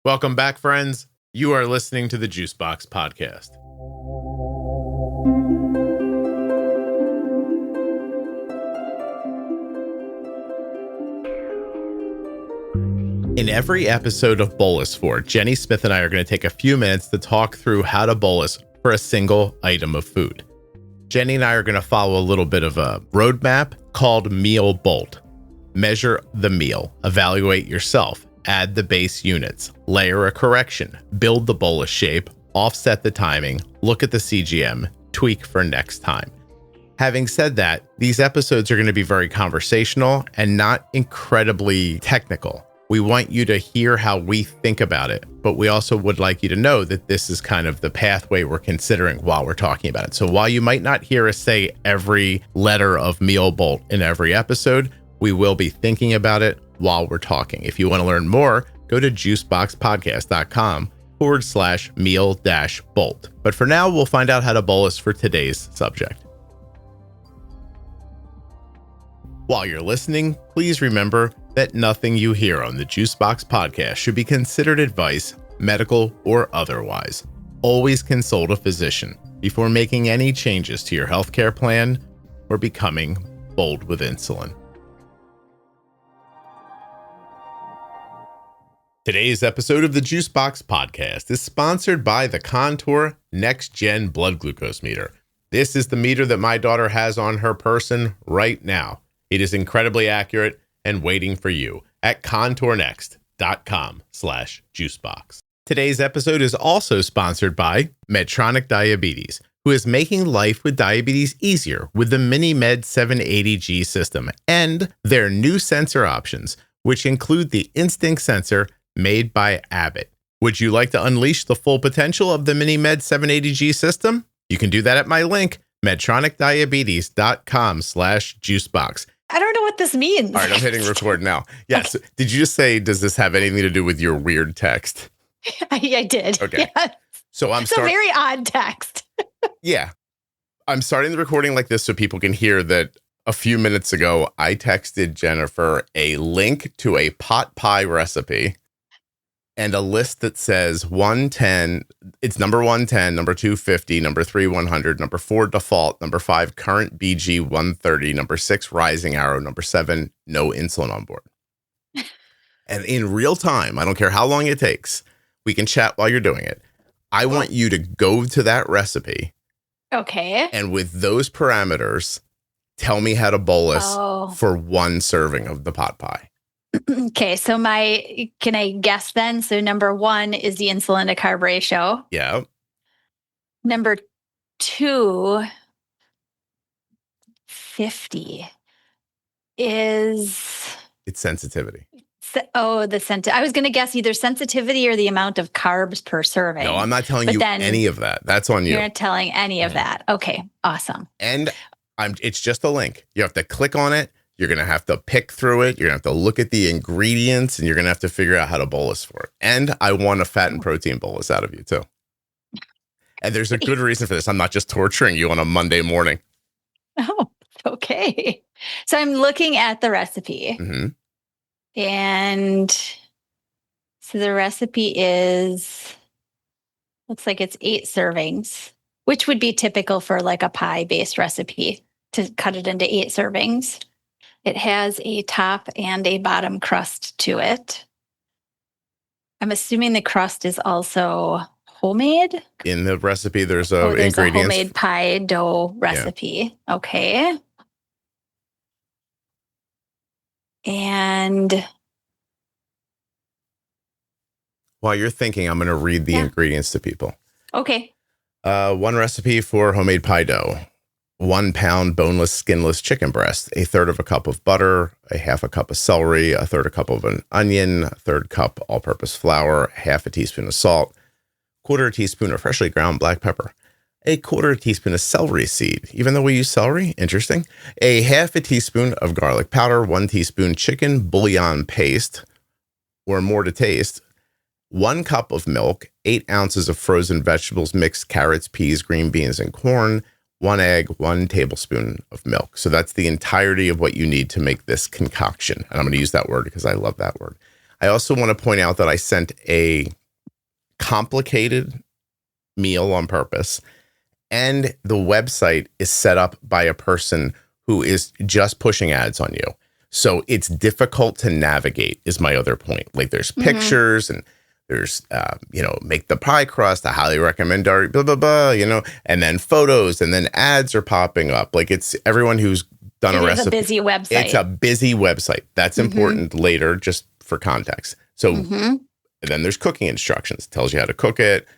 Welcome back, friends. You are listening to the Juicebox Podcast. In every episode of Bolus For, Jenny Smith and I are going to take a few minutes to talk through how to bolus for a single item of food. Jenny and I are going to follow a little bit of a roadmap called Meal Bolt. Measure the meal, evaluate yourself, add the base units, layer a correction, build the bolus shape, offset the timing, look at the CGM, tweak for next time. Having said that, these episodes are going to be very conversational and not incredibly technical. We want you to hear how we think about it, but we also would like you to know that this is kind of the pathway we're considering while we're talking about it. So while you might not hear us say every letter of Meal Bolt in every episode, we will be thinking about it while we're talking. If you want to learn more, go to juiceboxpodcast.com/meal-bolt. But for now, we'll find out how to bolus for today's subject. While you're listening, please remember that nothing you hear on the Juicebox Podcast should be considered advice, medical or otherwise. Always consult a physician before making any changes to your healthcare plan or becoming bold with insulin. Today's episode of the Juicebox Podcast is sponsored by the Contour NextGen blood glucose meter. This is the meter that my daughter has on her person right now. It is incredibly accurate and waiting for you at contournext.com/juicebox. Today's episode is also sponsored by Medtronic Diabetes, who is making life with diabetes easier with the MiniMed 780G system and their new sensor options, which include the Instinct sensor made by Abbott. Would you like to unleash the full potential of the MiniMed 780G system? You can do that at my link, medtronicdiabetes.com/juicebox. I don't know what this means. All right, I'm hitting record now. Yes. Okay. Did you just say, does this have anything to do with your weird text? I did. Okay. Yes. So it's a very odd text. Yeah. I'm starting the recording like this so people can hear that a few minutes ago, I texted Jennifer a link to a pot pie recipe and a list that says 110, it's number 110, number 250, number 3, 100, number 4, default, number 5, current BG 130, number 6, rising arrow, number 7, no insulin on board. And in real time, I don't care how long it takes, we can chat while you're doing it. I want you to go to that recipe. Okay. And with those parameters, tell me how to bolus for one serving of the pot pie. Okay, so can I guess then? So number 1 is the insulin to carb ratio. Yeah. Number 2, 50 is... It's sensitivity. I was going to guess either sensitivity or the amount of carbs per serving. No, I'm not telling you any of that. That's on you. You're not telling any of that. Okay, awesome. And it's just a link. You have to click on it. You're going to have to pick through it. You're going to have to look at the ingredients and you're going to have to figure out how to bolus for it. And I want a fat and protein bolus out of you too. And there's a good reason for this. I'm not just torturing you on a Monday morning. Oh, okay. So I'm looking at the recipe. Mm-hmm. And so the recipe looks like it's 8 servings, which would be typical for like a pie-based recipe to cut it into 8 servings. It has a top and a bottom crust to it. I'm assuming the crust is also homemade. In the recipe, there's ingredients. A homemade pie dough recipe. Yeah. Okay. And while you're thinking, I'm going to read the ingredients to people. Okay. One recipe for homemade pie dough. 1 pound boneless, skinless chicken breast, 1/3 of a cup of butter, 1/2 cup of celery, 1/3 cup of an onion, 1/3 cup all-purpose flour, 1/2 teaspoon of salt, 1/4 teaspoon of freshly ground black pepper, 1/4 teaspoon of celery seed, even though we use celery, interesting, 1/2 teaspoon of garlic powder, 1 teaspoon chicken bouillon paste, or more to taste, 1 cup of milk, 8 ounces of frozen vegetables, mixed carrots, peas, green beans, and corn, 1 egg, 1 tablespoon of milk. So that's the entirety of what you need to make this concoction. And I'm going to use that word because I love that word. I also want to point out that I sent a complicated meal on purpose, and the website is set up by a person who is just pushing ads on you. So it's difficult to navigate is my other point. Like there's pictures and there's, make the pie crust. I highly recommend blah, blah, blah, and then photos and then ads are popping up. Like it's everyone who's done a recipe. It's a busy website. It's a busy website. That's important later, just for context. So and then there's cooking instructions. It tells you how to cook it.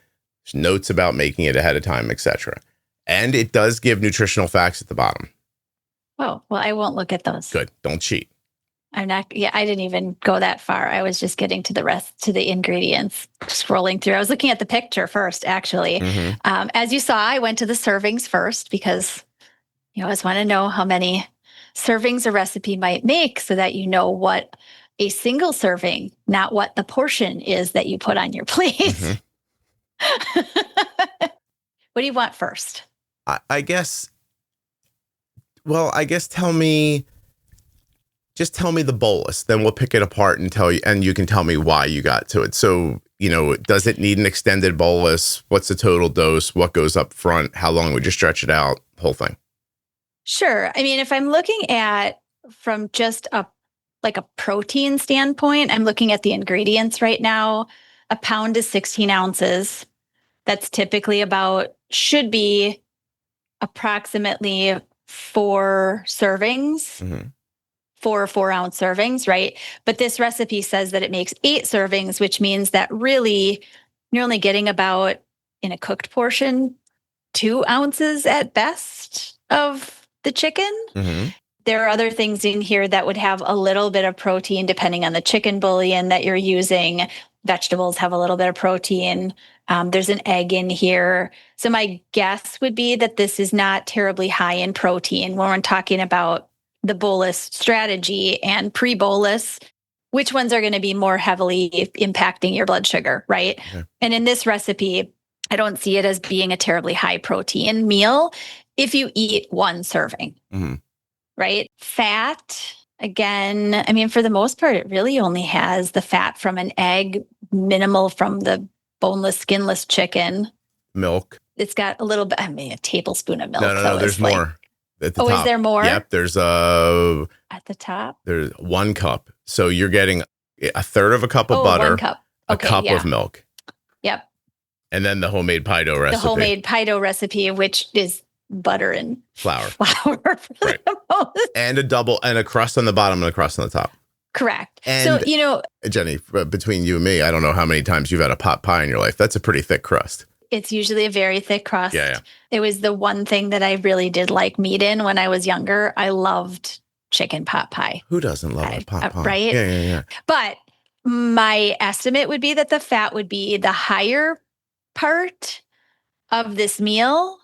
There's notes about making it ahead of time, etc. And it does give nutritional facts at the bottom. Oh, well, I won't look at those. Good. Don't cheat. I'm not. Yeah, I didn't even go that far. I was just getting to the ingredients, scrolling through. I was looking at the picture first, actually. As you saw, I went to the servings first because you always want to know how many servings a recipe might make so that you know what a single serving, not what the portion is that you put on your plate. What do you want first? I guess tell me the bolus, then we'll pick it apart and tell you, and you can tell me why you got to it. So, does it need an extended bolus? What's the total dose? What goes up front? How long would you stretch it out? Whole thing. Sure. I mean, if I'm looking at from just a protein standpoint, I'm looking at the ingredients right now. A pound is 16 ounces. That's typically should be approximately 4 servings, 4 4-ounce servings, right? But this recipe says that it makes 8 servings, which means that really you're only getting about, in a cooked portion, 2 ounces at best of the chicken. There are other things in here that would have a little bit of protein depending on the chicken bouillon that you're using. Vegetables have a little bit of protein. There's an egg in here. So my guess would be that this is not terribly high in protein when we're talking about the bolus strategy and pre-bolus. Which ones are going to be more heavily impacting your blood sugar, right? And in this recipe, I don't see it as being a terribly high protein meal if you eat 1 serving, right? Fat, again, I mean, for the most part, it really only has the fat from an egg, minimal from the boneless, skinless chicken. Milk. It's got a little bit, a tablespoon of milk. No, there's more. At the top. Is there more? Yep, there's at the top. There's 1 cup. So you're getting a third of a cup of butter, 1 cup. Okay, a cup of milk. Yep. And then the homemade pie dough recipe. The homemade pie dough recipe, which is butter and flour. Right. And a crust on the bottom and a crust on the top. Correct. And so, Jenny, between you and me, I don't know how many times you've had a pot pie in your life. That's a pretty thick crust. It's usually a very thick crust. Yeah. It was the one thing that I really did like meat in when I was younger. I loved chicken pot pie. Who doesn't love a pot pie? Right? Yeah. But my estimate would be that the fat would be the higher part of this meal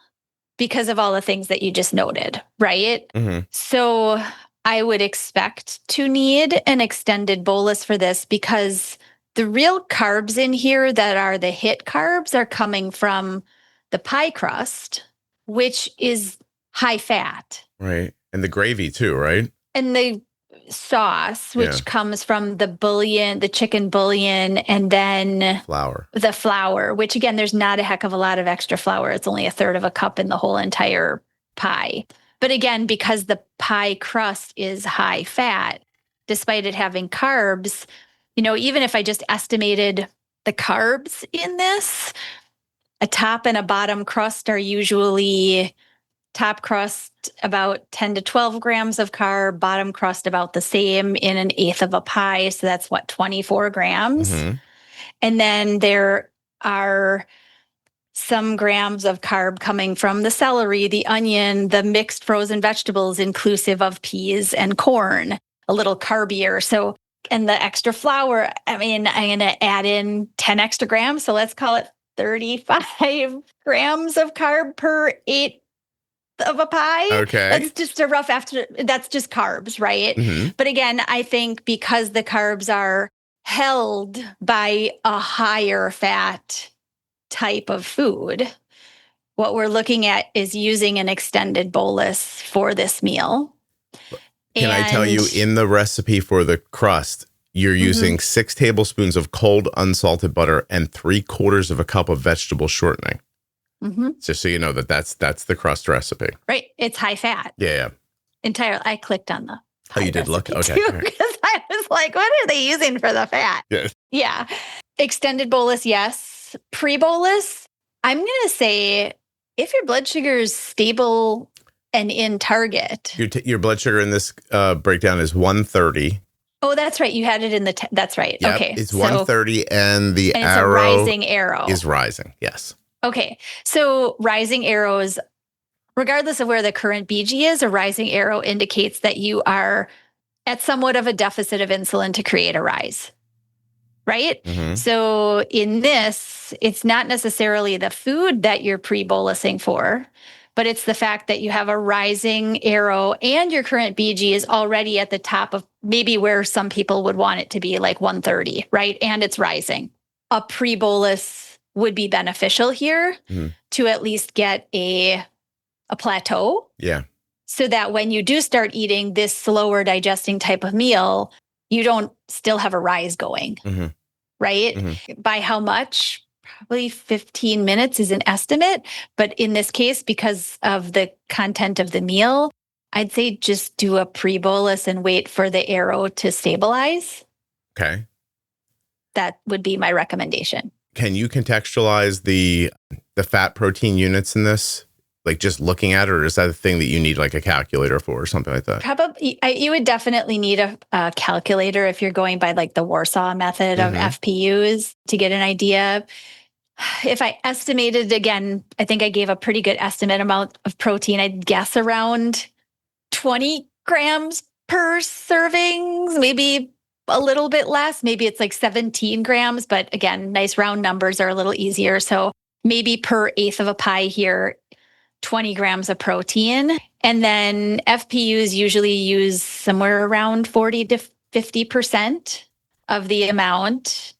because of all the things that you just noted, right? So I would expect to need an extended bolus for this because the real carbs in here that are the hit carbs are coming from the pie crust, which is high fat. Right. And the gravy too, right? And the sauce, which comes from the bouillon, the chicken bouillon, and then the flour, which again, there's not a heck of a lot of extra flour. It's only a third of a cup in the whole entire pie. But again, because the pie crust is high fat, despite it having carbs, even if I just estimated the carbs in this, a top and a bottom crust are usually top crust about 10 to 12 grams of carb, bottom crust about the same in 1/8 of a pie. So that's 24 grams. And then there are some grams of carb coming from the celery, the onion, the mixed frozen vegetables, inclusive of peas and corn, a little carbier. So, and the extra flour, I'm going to add in 10 extra grams. So let's call it 35 grams of carb per 1/8 of a pie. Okay. That's just that's just carbs, right? But again, I think because the carbs are held by a higher fat type of food, what we're looking at is using an extended bolus for this meal. Can I tell you, in the recipe for the crust, you're using 6 tablespoons of cold unsalted butter and 3/4 of a cup of vegetable shortening. Just so you know that's the crust recipe. Right. It's high fat. Yeah. Entirely. I clicked on the Oh, you did look? Okay. Because I was like, what are they using for the fat? Yeah. Extended bolus, yes. Pre-bolus, I'm going to say if your blood sugar is stable and in target. Your blood sugar in this breakdown is 130. Oh, that's right. You had it in the, that's right. Yep, okay. It's 130 and the and arrow it's a rising arrow. Is rising. Yes. Okay. So rising arrows, regardless of where the current BG is, a rising arrow indicates that you are at somewhat of a deficit of insulin to create a rise. Right? So in this, it's not necessarily the food that you're pre-bolusing for, but it's the fact that you have a rising arrow and your current BG is already at the top of maybe where some people would want it to be, like 130, right? And it's rising. A pre-bolus would be beneficial here to at least get a plateau. Yeah. So that when you do start eating this slower digesting type of meal, you don't still have a rise going, right? By how much? Probably 15 minutes is an estimate. But in this case, because of the content of the meal, I'd say just do a pre-bolus and wait for the arrow to stabilize. Okay. That would be my recommendation. Can you contextualize the fat protein units in this? Like just looking at it, or is that a thing that you need like a calculator for or something like that? Probably, you would definitely need a calculator if you're going by like the Warsaw method of FPUs to get an idea. If I estimated, again, I think I gave a pretty good estimate amount of protein. I'd guess around 20 grams per servings, maybe a little bit less. Maybe it's like 17 grams, but again, nice round numbers are a little easier. So maybe per eighth of a pie here, 20 grams of protein. And then FPUs usually use somewhere around 40 to 50% of the amount.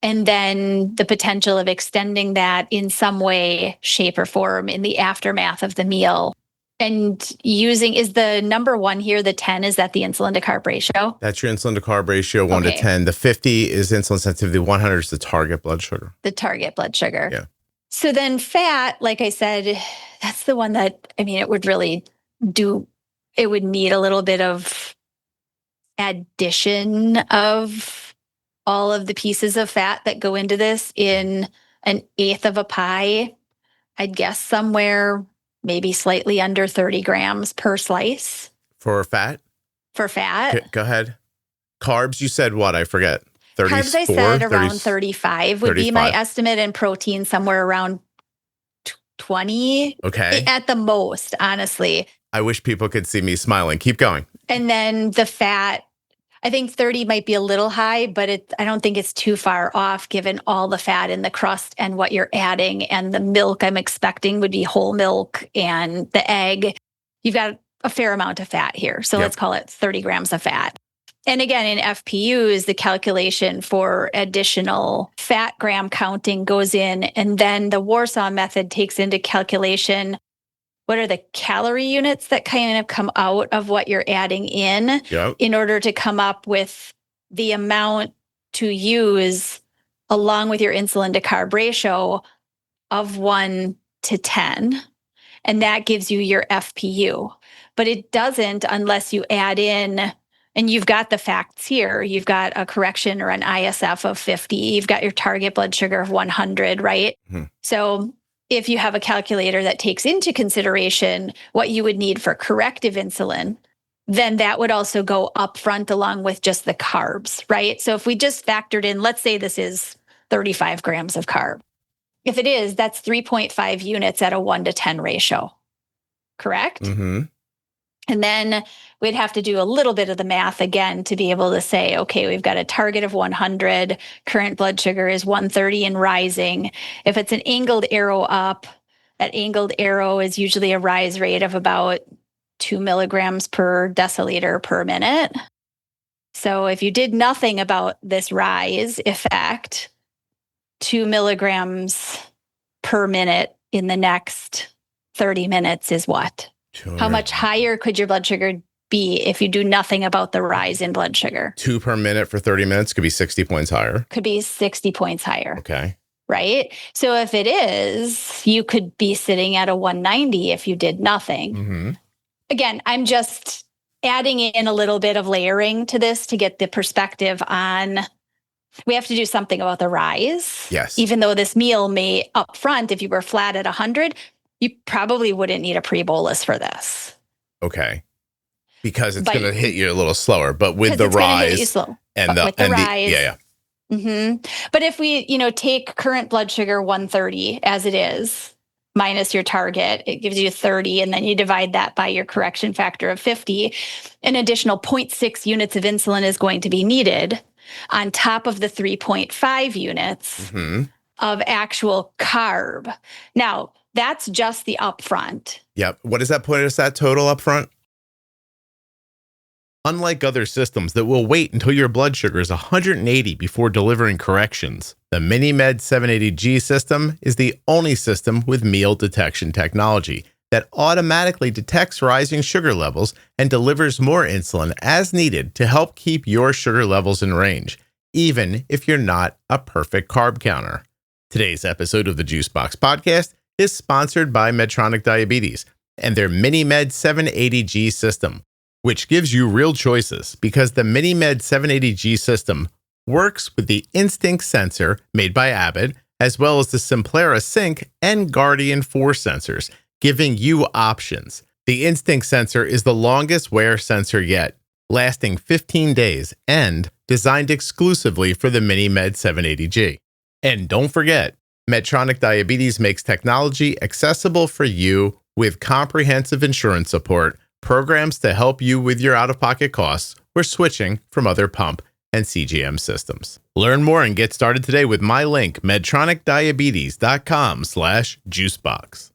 And then the potential of extending that in some way, shape, or form in the aftermath of the meal. And using, is the number 1 here, the 10, is that the insulin to carb ratio? That's your insulin to carb ratio, 1 to 10. The 50 is insulin sensitivity, 100 is the target blood sugar. The target blood sugar. Yeah. So then fat, like I said, that's the one that, I mean, it would really it would need a little bit of addition of all of the pieces of fat that go into this in an eighth of a pie. I'd guess somewhere maybe slightly under 30 grams per slice. For fat? For fat. Go ahead. Carbs, you said what? I forget. 34, Carbs, I said around 35 would be my estimate, and protein somewhere around 20. Okay. At the most, honestly. I wish people could see me smiling. Keep going. And then the fat, I think 30 might be a little high, but I don't think it's too far off given all the fat in the crust and what you're adding. And the milk I'm expecting would be whole milk, and the egg. You've got a fair amount of fat here. So let's call it 30 grams of fat. And again, in FPUs, the calculation for additional fat gram counting goes in, and then the Warsaw method takes into calculation what are the calorie units that kind of come out of what you're adding in order to come up with the amount to use along with your insulin to carb ratio of 1 to 10. And that gives you your FPU. But it doesn't unless you add in, and you've got the facts here. You've got a correction or an ISF of 50. You've got your target blood sugar of 100, right? So if you have a calculator that takes into consideration what you would need for corrective insulin, then that would also go up front along with just the carbs, right? So if we just factored in, let's say this is 35 grams of carb. If it is, that's 3.5 units at a 1 to 10 ratio, correct? And then we'd have to do a little bit of the math again to be able to say, okay, we've got a target of 100, current blood sugar is 130 and rising. If it's an angled arrow up, that angled arrow is usually a rise rate of about 2 milligrams per deciliter per minute. So if you did nothing about this rise effect, 2 milligrams per minute in the next 30 minutes is what? How much higher could your blood sugar be if you do nothing about the rise in blood sugar. 2 per minute for 30 minutes could be 60 points higher. Could be 60 points higher. Okay. Right? So if it is, you could be sitting at a 190 if you did nothing. Mm-hmm. Again, I'm just adding in a little bit of layering to this to get the perspective on we have to do something about the rise. Yes. Even though this meal may up front, if you were flat at 100, you probably wouldn't need a pre-bolus for this. Okay. Because it's going to hit you a little slower, but with the rise and the rise. Yeah. Mm-hmm. But if we, take current blood sugar 130 as it is, minus your target, it gives you 30, and then you divide that by your correction factor of 50, an additional 0.6 units of insulin is going to be needed on top of the 3.5 units of actual carb. Now, that's just the upfront. Yep. What does that put us at total upfront? Unlike other systems that will wait until your blood sugar is 180 before delivering corrections, the MiniMed 780G system is the only system with meal detection technology that automatically detects rising sugar levels and delivers more insulin as needed to help keep your sugar levels in range, even if you're not a perfect carb counter. Today's episode of the Juicebox Podcast is sponsored by Medtronic Diabetes and their MiniMed 780G system, which gives you real choices because the MiniMed 780G system works with the Instinct sensor made by Abbott, as well as the Simplera Sync and Guardian 4 sensors, giving you options. The Instinct sensor is the longest wear sensor yet, lasting 15 days and designed exclusively for the MiniMed 780G. And don't forget, Medtronic Diabetes makes technology accessible for you with comprehensive insurance support, programs to help you with your out-of-pocket costs, or switching from other pump and CGM systems. Learn more and get started today with my link, medtronicdiabetes.com/juicebox.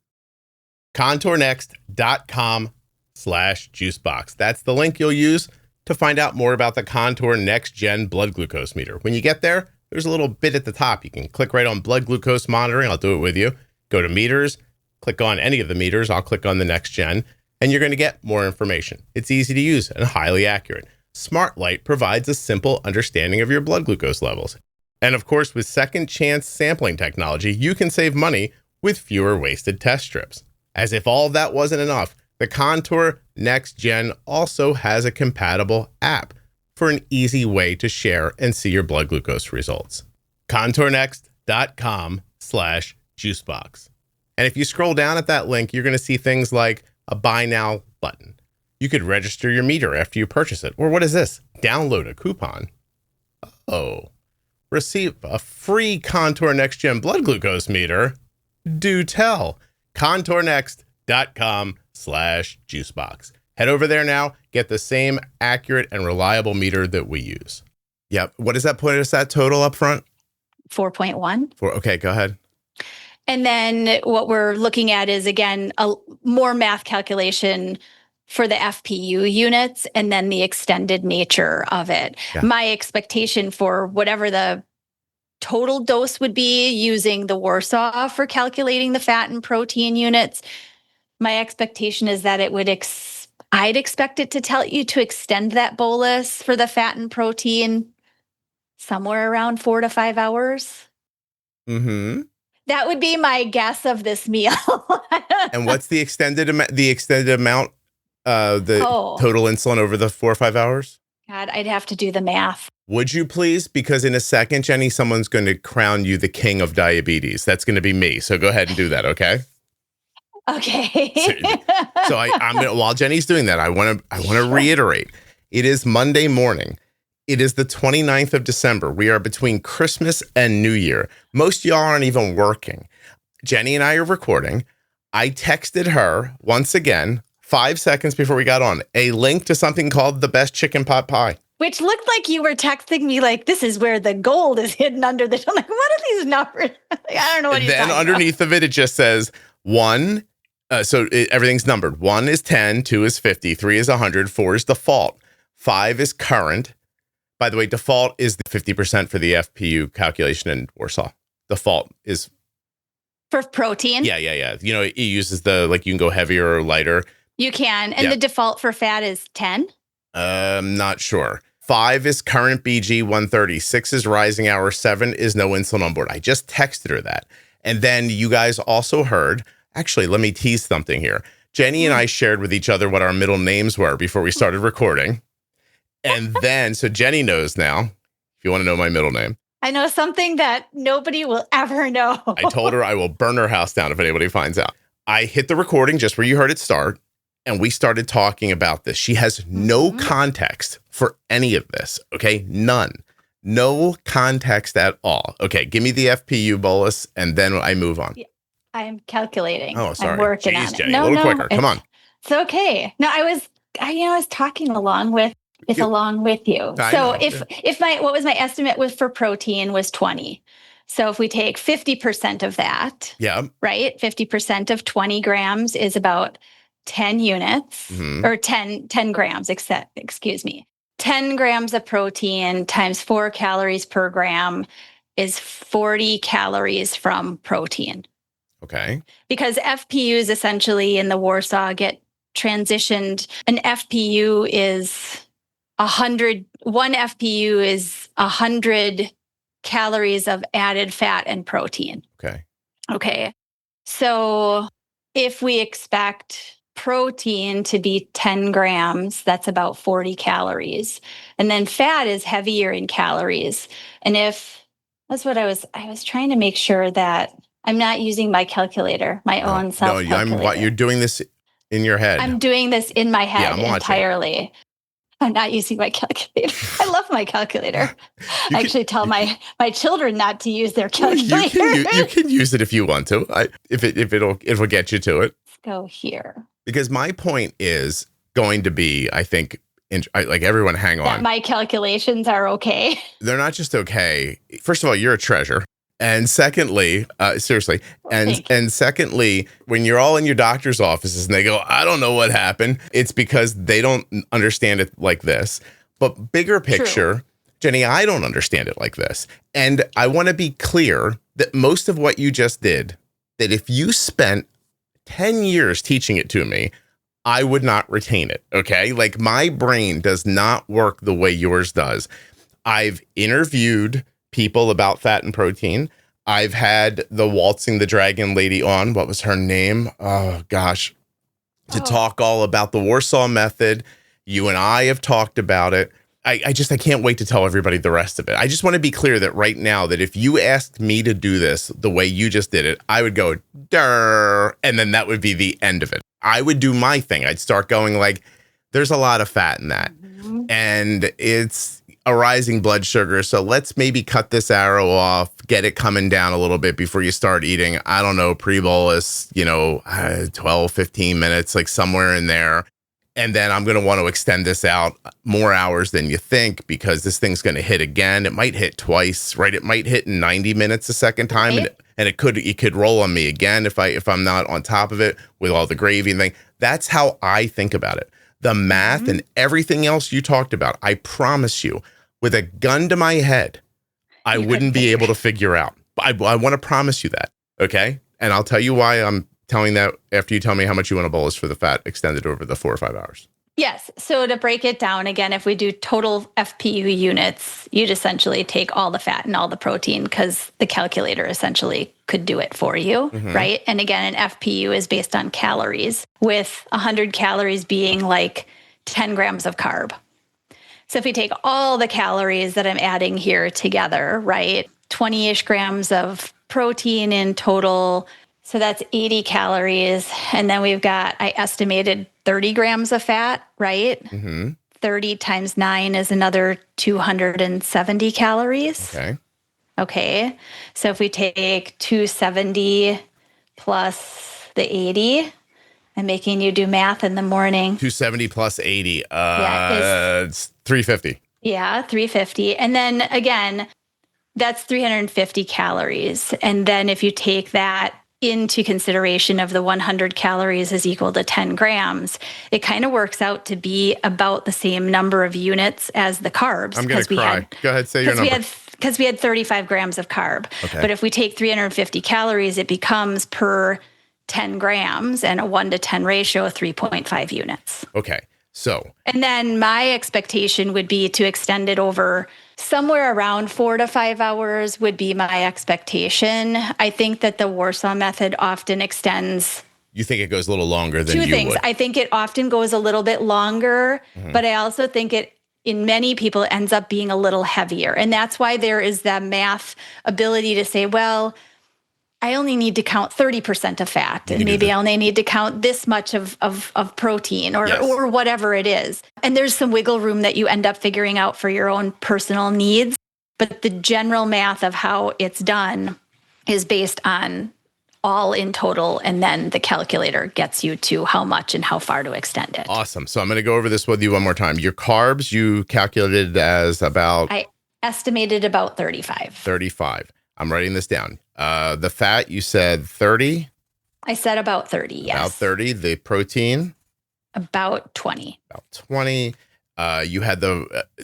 contournext.com/juicebox. That's the link you'll use to find out more about the Contour NextGen blood glucose meter. When you get there, there's a little bit at the top. You can click right on blood glucose monitoring. I'll do it with you. Go to meters, click on any of the meters. I'll click on the NextGen, and you're going to get more information. It's easy to use and highly accurate. SmartLight provides a simple understanding of your blood glucose levels. And of course, with second chance sampling technology, you can save money with fewer wasted test strips. As if all of that wasn't enough, the Contour NextGen also has a compatible app for an easy way to share and see your blood glucose results. contournext.com/juicebox. And if you scroll down at that link, you're going to see things like a buy now button. You could register your meter after you purchase it. Or what is this? Download a coupon. Oh, receive a free Contour NextGen blood glucose meter. Do tell. contournext.com/juicebox. Head over there now. Get the same accurate and reliable meter that we use. Yep. What does that put us at total up front? 4.1. Okay, go ahead. And then what we're looking at is, again, a more math calculation for the FPU units and then the extended nature of it. Yeah. My expectation for whatever the total dose would be using the Warsaw for calculating the fat and protein units, my expectation is that it would I'd expect it to tell you to extend that bolus for the fat and protein somewhere around 4 to 5 hours. Mm-hmm. That would be my guess of this meal. And what's the extended amount? Total insulin over the 4 or 5 hours? God, I'd have to do the math. Would you please? Because in a second, Jenny, someone's going to crown you the king of diabetes. That's going to be me. So go ahead and do that, okay? Okay. So I'm gonna, while Jenny's doing that, I want to reiterate. It is Monday morning. It is the 29th of December. We are between Christmas and New Year. Most of y'all aren't even working. Jenny and I are recording. I texted her once again, 5 seconds before we got on, a link to something called the best chicken pot pie. Which looked like you were texting me like, this is where the gold is hidden under the... I'm like, what are these numbers? I don't know what you're talking about. Then underneath of it, it just says 1... everything's numbered. 1 is 10, 2 is 50, 3 is 100, 4 is default, 5 is current. By the way, default is the 50% for the FPU calculation in Warsaw. Default is for protein. Yeah. You know, it uses the, like, you can go heavier or lighter. You can. And Yeah. the default for fat is 10? Not sure. 5 is current BG 130. 6 is rising hour. 7 is no insulin on board. I just texted her that. And then you guys also heard, actually, let me tease something here. Jenny and I shared with each other what our middle names were before we started recording. And then, so Jenny knows now, if you want to know my middle name. I know something that nobody will ever know. I told her I will burn her house down if anybody finds out. I hit the recording just where you heard it start, and we started talking about this. She has no context for any of this, okay? None. No context at all. Okay, give me the FPU bolus, and then I move on. Yeah, I'm calculating. Oh, sorry. I'm working Jeez, on it. Jenny, a little quicker. Come on. It's okay. No, I was talking along with you. I So know. if what was my estimate for protein was 20. So if we take 50% of that, Yeah. right? 50% of 20 grams is about 10 units or 10 grams, excuse me. 10 grams of protein times 4 calories per gram is 40 calories from protein. Okay. Because FPUs essentially in the Warsaw get transitioned. An FPU is 100, one FPU is 100 calories of added fat and protein. Okay. So if we expect protein to be 10 grams, that's about 40 calories. And then fat is heavier in calories. And that's what I was trying to make sure that I'm not using my calculator, my own self-calculator. No, you're doing this in your head. I'm doing this in my head entirely. I'm not using my calculator. I love my calculator. I actually tell my children not to use their calculator. You can use it if you want to. If it'll get you to it. Let's go here. Because my point is going to be, I think, like everyone, hang on. That my calculations are okay. They're not just okay. First of all, you're a treasure. And secondly, seriously, and secondly, when you're all in your doctor's offices and they go, I don't know what happened, it's because they don't understand it like this. But bigger picture, True. Jenny, I don't understand it like this. And I want to be clear that most of what you just did, that if you spent 10 years teaching it to me, I would not retain it. Okay. Like my brain does not work the way yours does. I've interviewed people about fat and protein. I've had the Waltzing the Dragon lady on. What was her name? Oh, gosh. To talk all about the Warsaw method. You and I have talked about it. I can't wait to tell everybody the rest of it. I just want to be clear that right now that if you asked me to do this the way you just did it, I would go, durr, and then that would be the end of it. I would do my thing. I'd start going like, there's a lot of fat in that. And it's a rising blood sugar. So let's maybe cut this arrow off, get it coming down a little bit before you start eating, I don't know, pre-bolus, 12, 15 minutes, like somewhere in there. And then I'm going to want to extend this out more hours than you think because this thing's going to hit again. It might hit twice, right? It might hit in 90 minutes a second time. Right. And it could roll on me again if I'm not on top of it with all the gravy and thing. That's how I think about it. The math and everything else you talked about, I promise you, with a gun to my head, I wouldn't be able to figure out. I want to promise you that, okay? And I'll tell you why I'm telling that after you tell me how much you want to bolus for the fat extended over the 4 or 5 hours. Yes. So to break it down again, if we do total FPU units, you'd essentially take all the fat and all the protein because the calculator essentially could do it for you, right? And again, an FPU is based on calories, with 100 calories being like 10 grams of carb. So if we take all the calories that I'm adding here together, right, 20-ish grams of protein in total, so that's 80 calories. And then we've got, I estimated 30 grams of fat, right? 30 times 9 is another 270 calories. Okay. So if we take 270 plus the 80, I'm making you do math in the morning. 270 plus 80, it's 350. Yeah, 350. And then again, that's 350 calories. And then if you take that into consideration of the 100 calories is equal to 10 grams, it kind of works out to be about the same number of units as the carbs. I'm going to cry. Go ahead, say your number. Because we had 35 grams of carb. Okay. But if we take 350 calories, it becomes per 10 grams, and a 1-to-10 ratio, 3.5 units. Okay. So, and then my expectation would be to extend it over somewhere around 4 to 5 hours would be my expectation. I think that the Warsaw method often extends. You think it goes a little longer than two you things. would? I think it often goes a little bit longer, but I also think it, in many people, it ends up being a little heavier. And that's why there is that math ability to say, well, I only need to count 30% of fat, and maybe I only need to count this much of protein or whatever it is. And there's some wiggle room that you end up figuring out for your own personal needs. But the general math of how it's done is based on all in total, and then the calculator gets you to how much and how far to extend it. Awesome. So I'm going to go over this with you one more time. Your carbs, you calculated as about... I estimated about 35. 35. I'm writing this down. The fat, you said 30? I said about 30, yes. About 30. The protein? About 20. About 20. You had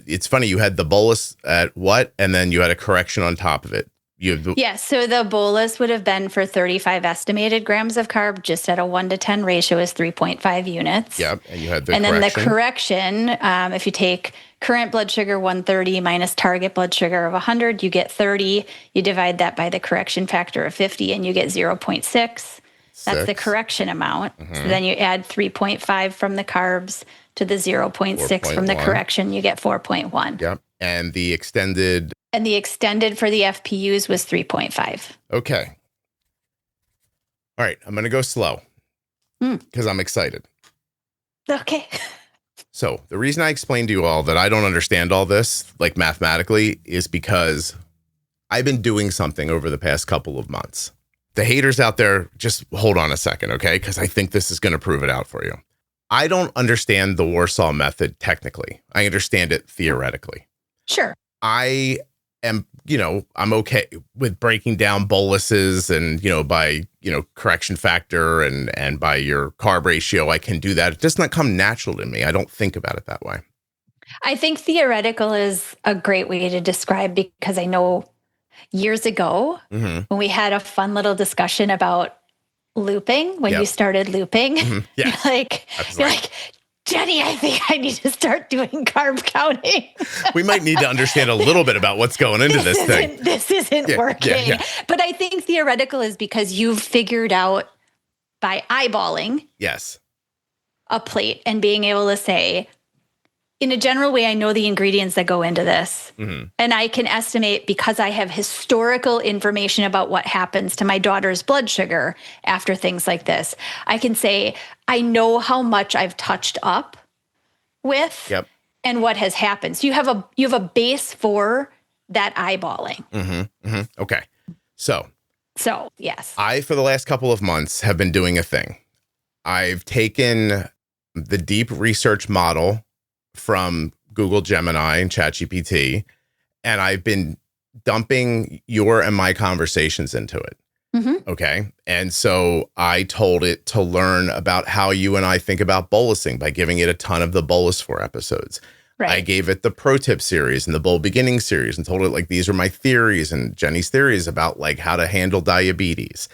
it's funny, you had the bolus at what? And then you had a correction on top of it. Yes. So the bolus would have been for 35 estimated grams of carb, just at a 1-to-10 ratio is 3.5 units. Yep. And you had then the correction, if you take current blood sugar 130 minus target blood sugar of 100, you get 30. You divide that by the correction factor of 50 and you get 0.6. That's the correction amount. So then you add 3.5 from the carbs to the 0.6 from the correction, you get 4.1. Yep. And the extended... And the extended for the FPUs was 3.5. Okay. All right. I'm going to go slow because I'm excited. Okay. So the reason I explained to you all that I don't understand all this, like mathematically, is because I've been doing something over the past couple of months. The haters out there, just hold on a second, okay? Because I think this is going to prove it out for you. I don't understand the Warsaw method technically. I understand it theoretically. Sure. I am, I'm okay with breaking down boluses and, by, correction factor and by your carb ratio, I can do that. It does not come natural to me. I don't think about it that way. I think theoretical is a great way to describe, because I know years ago when we had a fun little discussion about looping, when you started looping, you're like, Jenny, I think I need to start doing carb counting. We might need to understand a little bit about what's going into this thing. This isn't working. Yeah. But I think theoretical is because you've figured out by eyeballing a plate and being able to say, in a general way, I know the ingredients that go into this. And I can estimate, because I have historical information about what happens to my daughter's blood sugar after things like this. I can say, I know how much I've touched up with and what has happened. So you have a base for that eyeballing. Okay. So yes. I, for the last couple of months, have been doing a thing. I've taken the deep research model from Google Gemini and ChatGPT, and I've been dumping your and my conversations into it. Okay. And so I told it to learn about how you and I think about bolusing by giving it a ton of the Bolus 4 episodes. Right. I gave it the pro tip series and the bowl beginning series and told it, like, these are my theories and Jenny's theories about, like, how to handle diabetes.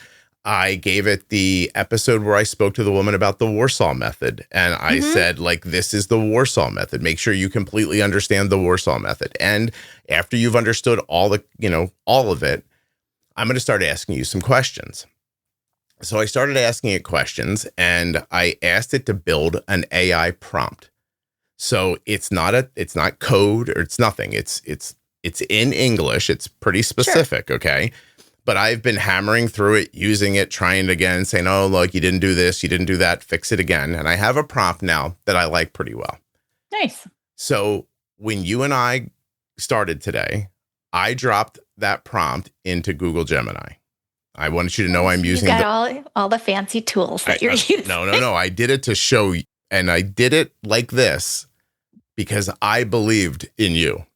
I gave it the episode where I spoke to the woman about the Warsaw method. And I said, like, this is the Warsaw method. Make sure you completely understand the Warsaw method. And after you've understood all of it, I'm going to start asking you some questions. So I started asking it questions, and I asked it to build an AI prompt. So it's not code, or it's nothing. It's in English. It's pretty specific. Sure. Okay. But I've been hammering through it, using it, trying it again, saying, oh, look, you didn't do this, you didn't do that, fix it again. And I have a prompt now that I like pretty well. Nice. So when you and I started today, I dropped that prompt into Google Gemini. I wanted you to know I'm using all the fancy tools that you're using. No. I did it to show you, and I did it like this because I believed in you.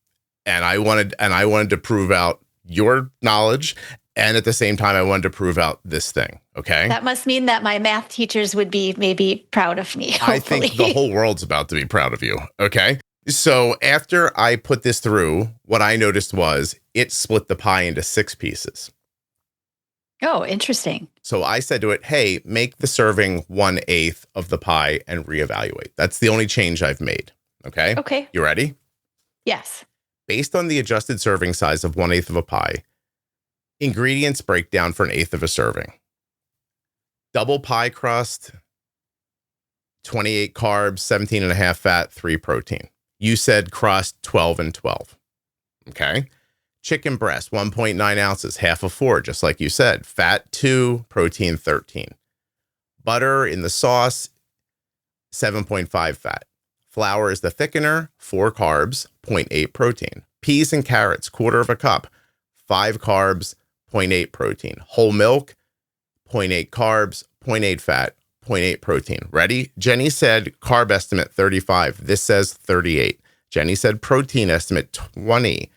And I wanted to prove out your knowledge. And at the same time, I wanted to prove out this thing. Okay. That must mean that my math teachers would be maybe proud of me. Hopefully. I think the whole world's about to be proud of you. Okay. So after I put this through, what I noticed was it split the pie into 6 pieces. Oh, interesting. So I said to it, hey, make the serving 1/8 of the pie and reevaluate. That's the only change I've made. Okay. Okay. You ready? Yes. Based on the adjusted serving size of 1/8 of a pie, ingredients break down for 1/8 of a serving. Double pie crust, 28 carbs, 17.5 fat, 3 protein. You said crust 12 and 12. Okay. Chicken breast, 1.9 ounces, half of 4, just like you said. Fat 2, protein 13. Butter in the sauce, 7.5 fat. Flour is the thickener, 4 carbs, 0.8 protein. Peas and carrots, 1/4 cup, 5 carbs, 0.8 protein. Whole milk, 0.8 carbs, 0.8 fat, 0.8 protein. Ready? Jenny said carb estimate 35. This says 38. Jenny said protein estimate 20.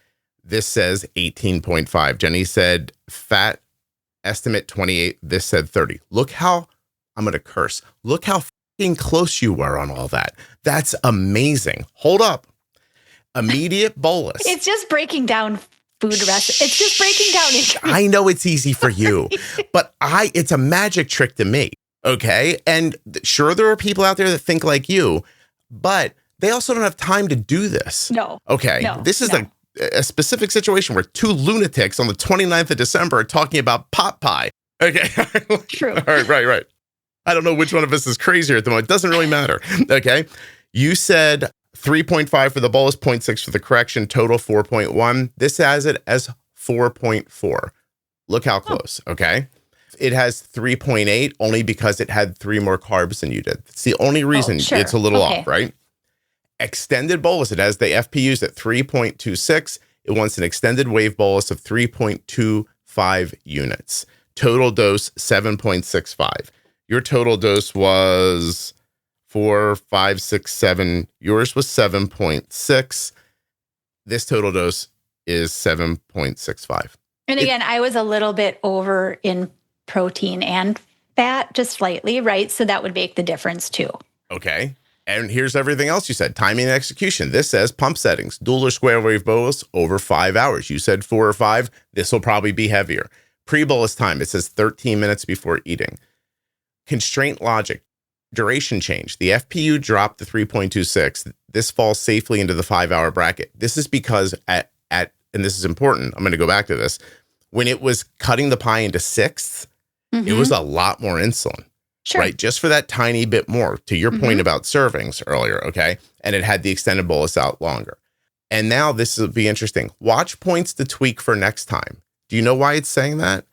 This says 18.5. Jenny said fat estimate 28. This said 30. Look how, I'm going to curse. Look how fucking close you were on all that. That's amazing. Hold up. Immediate bolus. It's just breaking down food recipes. It's just breaking down. I know it's easy for you, but it's a magic trick to me. Okay. And sure, there are people out there that think like you, but they also don't have time to do this. No. Okay. No, this is a specific situation where 2 lunatics on the 29th of December are talking about pot pie. Okay. True. All right. Right. I don't know which one of us is crazier at the moment. It doesn't really matter. Okay. You said 3.5 for the bolus, 0.6 for the correction, total 4.1. This has it as 4.4. Look how close. Okay. It has 3.8 only because it had 3 more carbs than you did. It's the only reason sure. it's a little off, right? Extended bolus, it has the FPUs at 3.26. It wants an extended wave bolus of 3.25 units. Total dose, 7.65. Your total dose was 4, 5, 6, 7. Yours was 7.6. This total dose is 7.65. And again, I was a little bit over in protein and fat, just slightly, right? So that would make the difference too. Okay. And here's everything else you said. Timing and execution. This says pump settings. Dual or square wave bolus over 5 hours. You said 4 or 5. This will probably be heavier. Pre-bolus time. It says 13 minutes before eating. Constraint logic. Duration change. The FPU dropped to 3.26. This falls safely into the 5-hour bracket. This is because and this is important, I'm going to go back to this. When it was cutting the pie into sixths, it was a lot more insulin. Sure. Right? Just for that tiny bit more, to your point about servings earlier, okay? And it had the extended bolus out longer. And now this will be interesting. Watch points to tweak for next time. Do you know why it's saying that?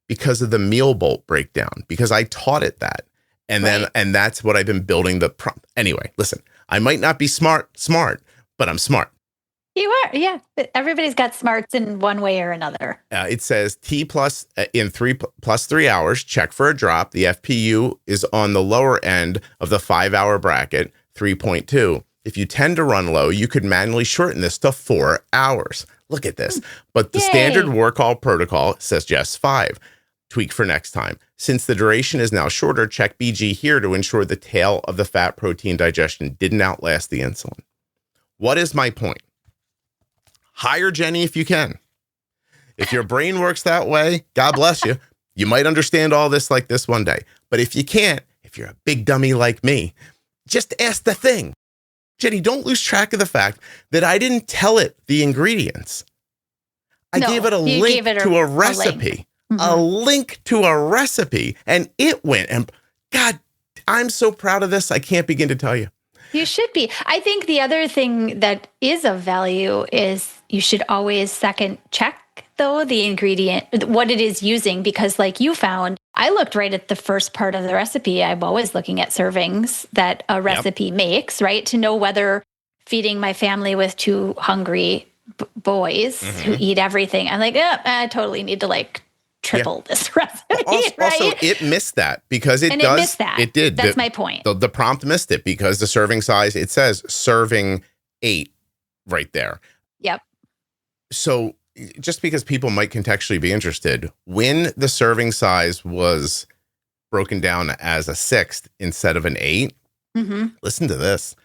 Because of the meal bolt breakdown. Because I taught it that. And then that's what I've been building the prompt. Anyway, listen, I might not be smart, but I'm smart. You are, yeah. Everybody's got smarts in one way or another. It says T plus in 3 plus 3 hours, check for a drop. The FPU is on the lower end of the 5-hour bracket, 3.2. If you tend to run low, you could manually shorten this to 4 hours. Look at this. But the standard work-all protocol says just 5. Tweak for next time. Since the duration is now shorter, check BG here to ensure the tail of the fat protein digestion didn't outlast the insulin. What is my point? Hire Jenny if you can. If your brain works that way, God bless you. You might understand all this like this one day. But if you can't, if you're a big dummy like me, just ask the thing. Jenny, don't lose track of the fact that I didn't tell it the ingredients. I gave it a link to a recipe. A link to a recipe. And it went. And God, I'm so proud of this. I can't begin to tell you. You should be. I think the other thing that is of value is you should always second check, though, the ingredient, what it is using, because like you found, I looked right at the first part of the recipe. I'm always looking at servings that a recipe makes, right? To know whether feeding my family with 2 hungry boys who eat everything. I'm like, I totally need to like triple this recipe, also, right? Also, it missed that because it missed that. It did. That's my point. The prompt missed it because the serving size, it says serving 8 right there. Yep. So just because people might contextually be interested, when the serving size was broken down as a 6th instead of an 8, listen to this.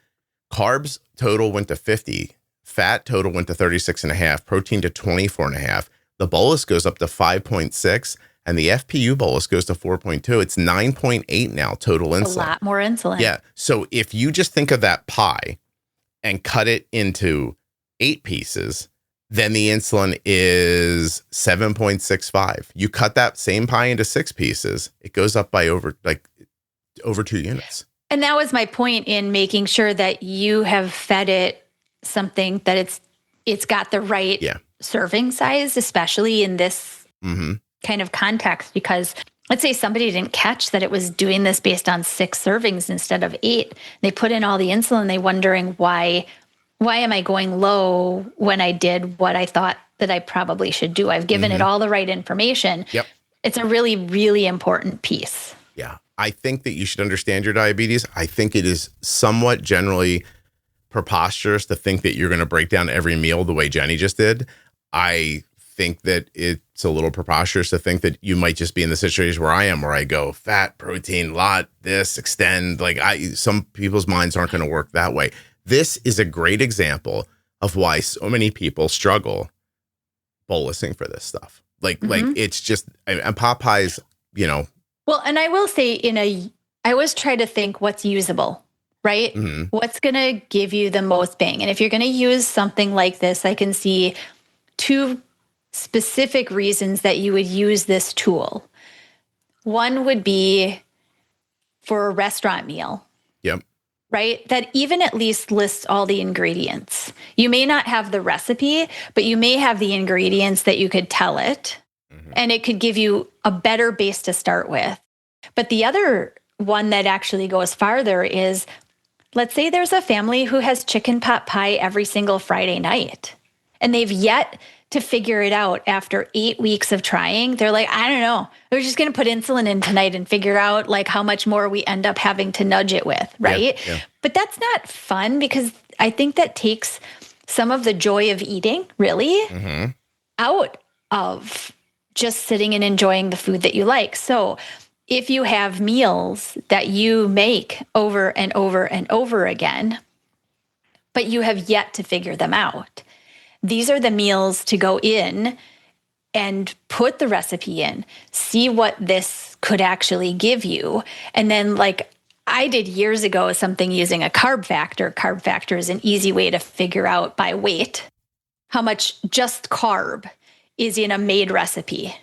Carbs total went to 50. Fat total went to 36.5. Protein to 24.5. The bolus goes up to 5.6. And the FPU bolus goes to 4.2. It's 9.8 now, total insulin. A lot more insulin. Yeah. So if you just think of that pie and cut it into 8 pieces, then the insulin is 7.65. You cut that same pie into 6 pieces, it goes up by over 2 units. And that was my point in making sure that you have fed it something that it's got the right serving size, especially in this kind of context, because let's say somebody didn't catch that it was doing this based on 6 servings instead of 8. They put in all the insulin, they wondering why am I going low when I did what I thought that I probably should do? I've given it all the right information. Yep. It's a really, really important piece. Yeah. I think that you should understand your diabetes. I think it is somewhat generally preposterous to think that you're going to break down every meal the way Jenny just did. I think that it's a little preposterous to think that you might just be in the situation where I am, where I go fat, protein, lot, this, extend. Like some people's minds aren't going to work that way. This is a great example of why so many people struggle bolusing for this stuff. Like it's just, and Pot A.I's, Well, and I will say I always try to think what's usable, right? What's going to give you the most bang? And if you're going to use something like this, I can see 2 specific reasons that you would use this tool. One would be for a restaurant meal. Yep. Right? That even at least lists all the ingredients. You may not have the recipe, but you may have the ingredients that you could tell it, and it could give you a better base to start with. But the other one that actually goes farther is, let's say there's a family who has chicken pot pie every single Friday night, and they've yet to figure it out after 8 weeks of trying. They're like, I don't know. We're just going to put insulin in tonight and figure out like how much more we end up having to nudge it with, right? Yeah. But that's not fun, because I think that takes some of the joy of eating really out of just sitting and enjoying the food that you like. So if you have meals that you make over and over and over again, but you have yet to figure them out, these are the meals to go in and put the recipe in, see what this could actually give you. And then like I did years ago, something using a carb factor. Carb factor is an easy way to figure out by weight how much just carb is in a made recipe.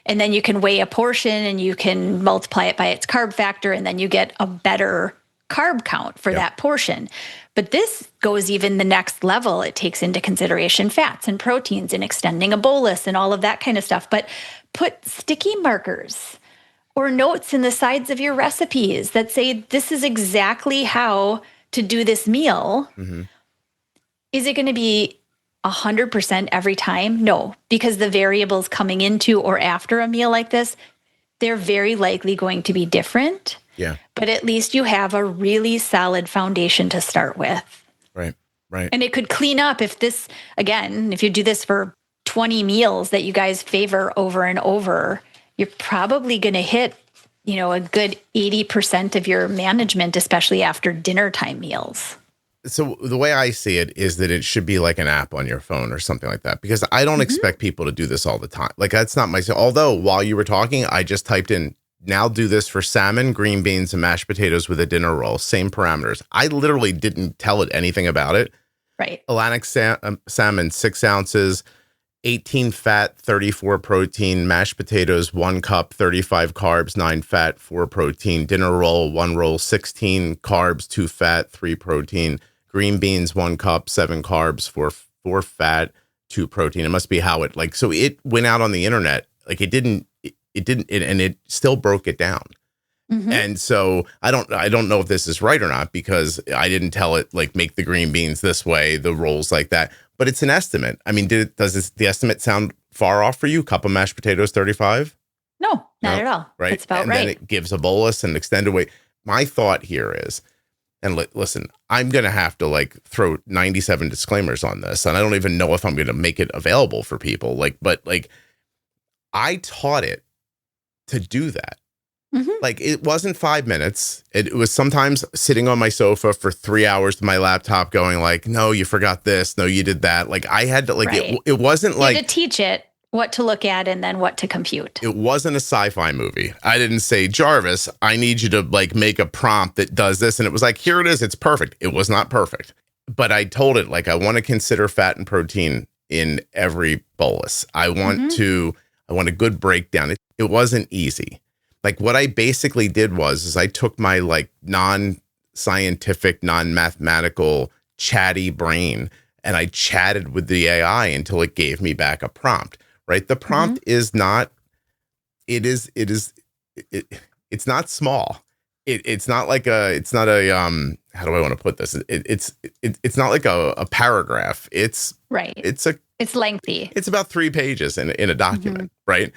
And then you can weigh a portion and you can multiply it by its carb factor, and then you get a better carb count for that portion. But this goes even the next level. It takes into consideration fats and proteins and extending a bolus and all of that kind of stuff. But put sticky markers or notes in the sides of your recipes that say, this is exactly how to do this meal. Is it going to be 100% every time? No, because the variables coming into or after a meal like this, they're very likely going to be different. Yeah. But at least you have a really solid foundation to start with. Right. And it could clean up if this, again, if you do this for 20 meals that you guys favor over and over, you're probably going to hit, a good 80% of your management, especially after dinner time meals. So the way I see it is that it should be like an app on your phone or something like that, because I don't expect people to do this all the time. Like that's not although while you were talking, I just typed in, now do this for salmon, green beans, and mashed potatoes with a dinner roll. Same parameters. I literally didn't tell it anything about it. Right. Atlantic salmon, 6 ounces, 18 fat, 34 protein, mashed potatoes, 1 cup, 35 carbs, 9 fat, 4 protein, dinner roll, 1 roll, 16 carbs, 2 fat, 3 protein, green beans, 1 cup, 7 carbs, 4 fat, 2 protein. It must be how it so it went out on the internet. Like it didn't, and it still broke it down. And so I don't know if this is right or not, because I didn't tell it like make the green beans this way, the rolls like that, but it's an estimate. I mean, does the estimate sound far off for you? Cup of mashed potatoes, 35? No, not at all. Right. It's about and right. Then it gives a bolus and extended weight. My thought here is, and listen, I'm going to have to throw 97 disclaimers on this, and I don't even know if I'm going to make it available for people. But I taught it to do that. It wasn't 5 minutes. It was sometimes sitting on my sofa for 3 hours to my laptop going no, you forgot this. No, you did that. I had to it wasn't you had to teach it what to look at and then what to compute. It wasn't a sci-fi movie. I didn't say, Jarvis, I need you to like make a prompt that does this. And it was like, here it is. It's perfect. It was not perfect. But I told it, like, I want to consider fat and protein in every bolus. I want a good breakdown. It wasn't easy. Like what I basically did is I took my like non-scientific, non-mathematical chatty brain and I chatted with the AI until it gave me back a prompt, right? The prompt is not, it's not small. It's not like how do I want to put this? It's not like a paragraph. It's lengthy. It's about 3 pages in a document, right?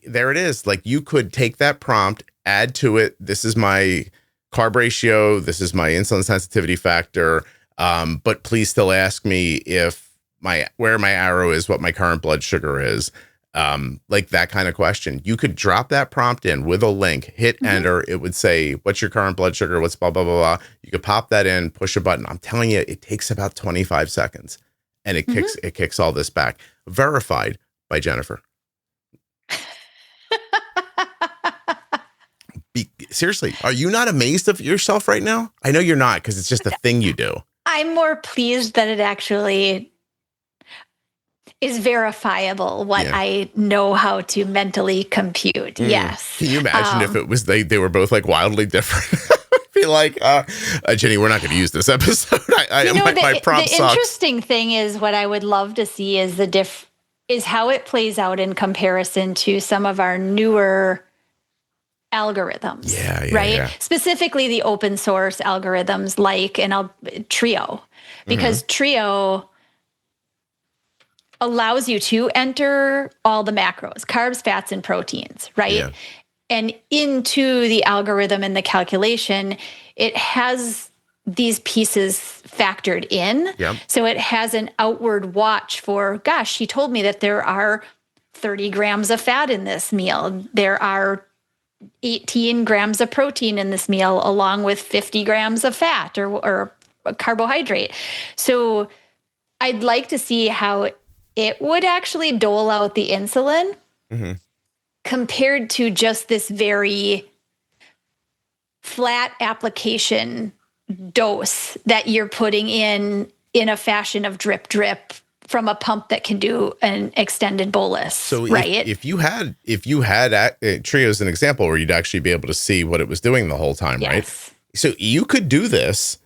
There it is. Like you could take that prompt, add to it, this is my carb ratio, this is my insulin sensitivity factor, but please still ask me if where my arrow is, what my current blood sugar is, like that kind of question. You could drop that prompt in with a link, hit enter. It would say, what's your current blood sugar? What's blah, blah, blah, blah. You could pop that in, push a button. I'm telling you, it takes about 25 seconds and it kicks all this back. Verified by Jennifer. Seriously, are you not amazed of yourself right now? I know you're not because it's just a thing you do. I'm more pleased that it actually is verifiable what I know how to mentally compute. Yes. Can you imagine if it was they were both like wildly different? I'd be like, Jenny, we're not going to use this episode. My prompt sucks. The interesting thing is what I would love to see is is how it plays out in comparison to some of our newer algorithms, right? Yeah. Specifically the open source algorithms like Trio, because Trio allows you to enter all the macros, carbs, fats, and proteins, right? Yeah. And into the algorithm and the calculation, it has these pieces factored in. Yep. So it has an outward watch for, gosh, she told me that there are 30 grams of fat in this meal. There are 18 grams of protein in this meal, along with 50 grams of fat or carbohydrate. So I'd like to see how it would actually dole out the insulin compared to just this very flat application dose that you're putting in a fashion of drip from a pump that can do an extended bolus. So right? if you had Trio as an example where you'd actually be able to see what it was doing the whole time, right? So you could do this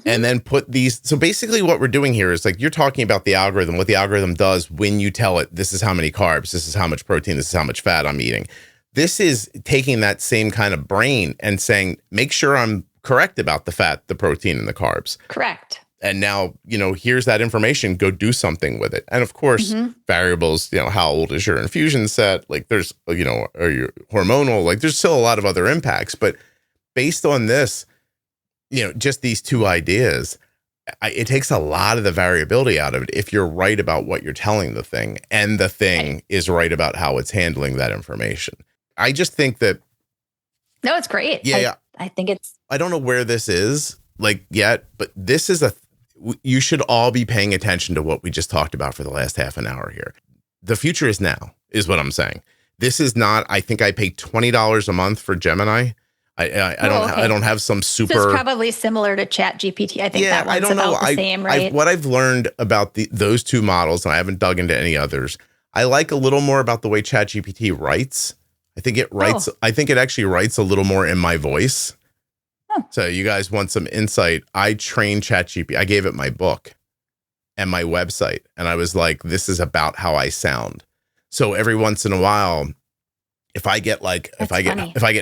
and then put these. So basically what we're doing here is like, you're talking about the algorithm, what the algorithm does when you tell it, this is how many carbs, this is how much protein, this is how much fat I'm eating. This is taking that same kind of brain and saying, make sure I'm correct about the fat, the protein, and the carbs. Correct. And now, here's that information, go do something with it. And of course, variables, how old is your infusion set? Like there's, or your hormonal, like there's still a lot of other impacts. But based on this, just these two ideas, it takes a lot of the variability out of it if you're right about what you're telling the thing and the thing is right about how it's handling that information. I just think that. No, it's great. Yeah. I think I don't know where this is like yet, but this is you should all be paying attention to what we just talked about for the last half an hour here. The future is now, is what I'm saying. This is not, I think I pay $20 a month for Gemini. I don't have some super. So it's probably similar to Chat GPT. I think that one's about the same, right? What I've learned about those two models, and I haven't dug into any others, I like a little more about the way Chat GPT writes. I think it writes. I think it actually writes a little more in my voice. So you guys want some insight? I trained ChatGPT. I gave it my book and my website. And I was like, this is about how I sound. So every once in a while, if I get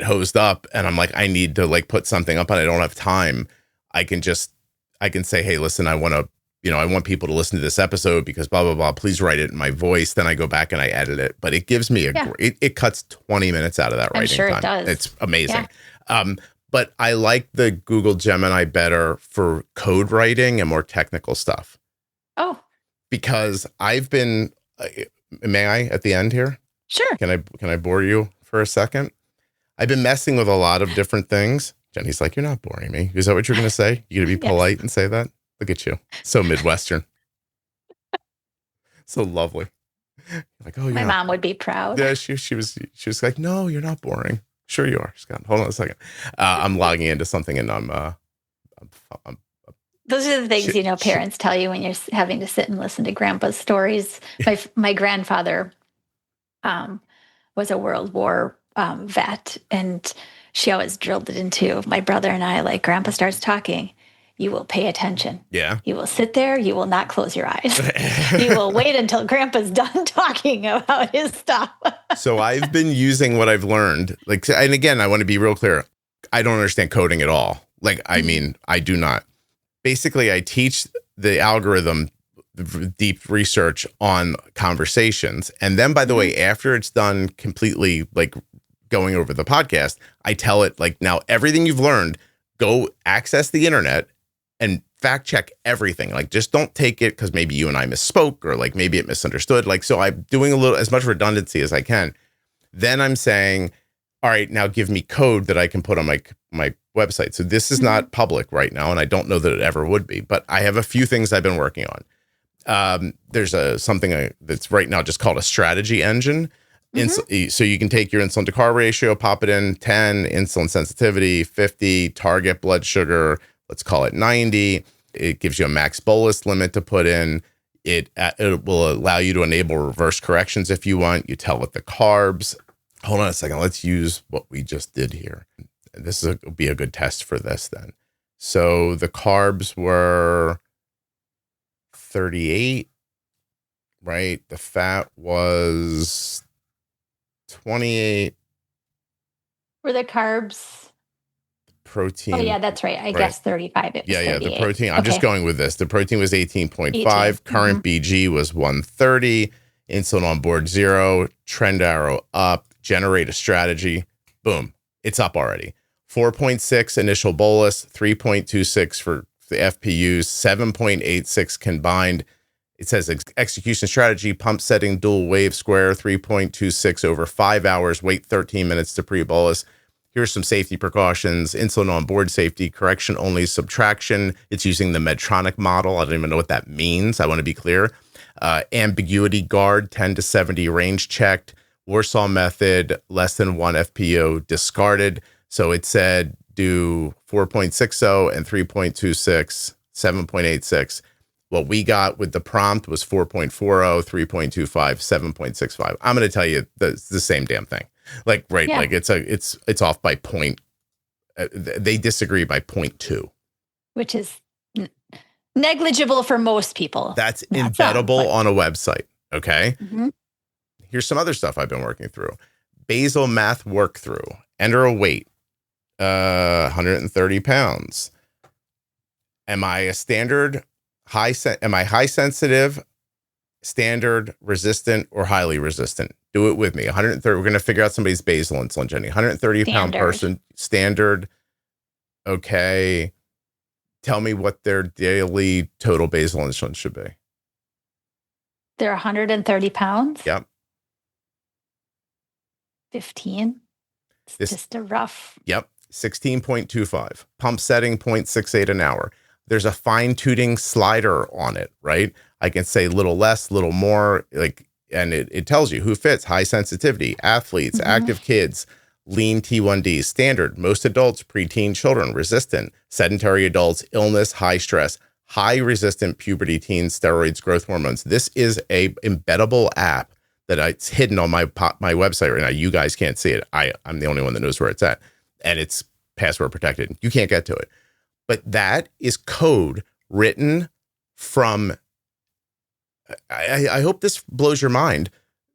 hosed up and I'm like, I need to like put something up and I don't have time, I can say, hey, listen, I want people to listen to this episode because blah, blah, blah. Please write it in my voice. Then I go back and I edit it. But it gives me it cuts 20 minutes out of that writing time. It does. It's amazing. Yeah. But I like the Google Gemini better for code writing and more technical stuff. Oh. Because I've been, may I at the end here? Sure. Can I bore you for a second? I've been messing with a lot of different things. Jenny's like, you're not boring me. Is that what you're going to say? You're going to be polite and say that? Look at you. So Midwestern. So lovely. Like, oh, My mom would be proud. Yeah, she was like, no, you're not boring. Sure you are, Scott. Hold on a second. I'm logging into something and I'm Those are the things, parents tell you when you're having to sit and listen to grandpa's stories. My grandfather was a World War vet, and she always drilled it into my brother and I, like, grandpa starts talking, you will pay attention. Yeah. You will sit there. You will not close your eyes. You will wait until grandpa's done talking about his stuff. So I've been using what I've learned. Like, and again, I want to be real clear. I don't understand coding at all. Like, I mean, I do not. Basically, I teach the algorithm deep research on conversations. And then, by the way, after it's done completely, like going over the podcast, I tell it, like, now everything you've learned, go access the internet and fact check everything. Like, just don't take it because maybe you and I misspoke, or like maybe it misunderstood. Like, so I'm doing as much redundancy as I can. Then I'm saying, all right, now give me code that I can put on my website. So this is not public right now, and I don't know that it ever would be, but I have a few things I've been working on. There's something that's right now just called a strategy engine. So you can take your insulin to carb ratio, pop it in 10, insulin sensitivity, 50, target blood sugar, let's call it 90. It gives you a max bolus limit to put in. It will allow you to enable reverse corrections if you want. You tell it the carbs. Hold on a second. Let's use what we just did here. This will be a good test for this then. So the carbs were 38, right? The fat was 28. Were the carbs? Protein. Oh, yeah, that's right. I guess 35. It was 38. The protein. I'm just going with this. The protein was 18.5. Current BG was 130. Insulin on board 0. Trend arrow up. Generate a strategy. Boom. It's up already. 4.6 initial bolus. 3.26 for the FPUs. 7.86 combined. It says execution strategy, pump setting, dual wave square, 3.26 over 5 hours, wait 13 minutes to pre-bolus. Here's some safety precautions: insulin on board safety, correction only, subtraction. It's using the Medtronic model. I don't even know what that means. I want to be clear. Ambiguity guard, 10 to 70 range checked. Warsaw method, less than 1 FPO discarded. So it said do 4.60 and 3.26, 7.86. What we got with the prompt was 4.40, 3.25, 7.65. I'm going to tell you the same damn thing. Like, right. Yeah. Like it's off by point. They disagree by 0.2, which is negligible for most people. That's embeddable on a website. Okay. Here's some other stuff I've been working through. Basal math workthrough. Enter a weight, 130 pounds. Am I a standard am I high sensitive, standard, resistant, or highly resistant? Do it with me. 130. We're going to figure out somebody's basal insulin, Jenny. 130 pound person, standard. Okay. Tell me what their daily total basal insulin should be. They're 130 pounds? Yep. 15. It's just a rough. Yep. 16.25. Pump setting 0.68 an hour. There's a fine tuning slider on it, right? I can say little less, little more, like, and it tells you who fits: high sensitivity, athletes, active kids, lean T1D, standard, most adults, preteen children, resistant, sedentary adults, illness, high stress, high resistant puberty teens, steroids, growth hormones. This is a embeddable app that it's hidden on my website right now. You guys can't see it. I'm the only one that knows where it's at, and it's password protected. You can't get to it. But that is code written from, I hope this blows your mind,